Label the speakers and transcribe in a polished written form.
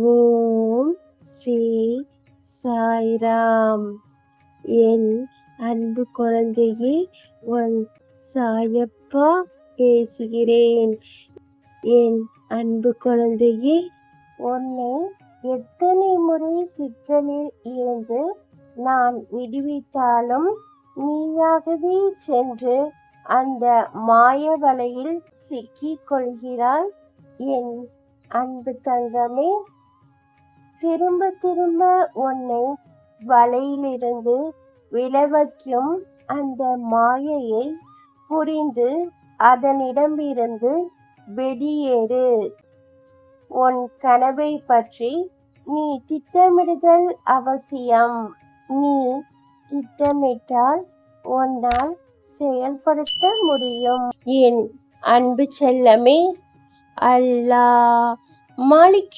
Speaker 1: ஓம் ஸ்ரீ சாய்ராம். என் அன்பு குழந்தையே, உன் சாயப்பா பேசுகிறேன். என் அன்பு குழந்தையே, உன்னை எத்தனை முறை சிக்கலில் இருந்து நான் விடுவித்தாலும் நீயாகவே சென்று அந்த மாய வலையில் சிக்கிக் கொள்கிறாய். என் அன்பு தங்கமே, திரும்ப திரும்ப உன்னை வலையிலிருந்து விழவைக்கும் அந்த மாயையை புரிந்து அதனிடமிருந்து வெளியேறு. உன் கனவை பற்றி நீ திட்டமிடுதல் அவசியம். நீ திட்டமிட்டால் உன்னால் செயல்படுத்த முடியும். என் அன்பு செல்லமே, அல்லாஹ் மாலிக்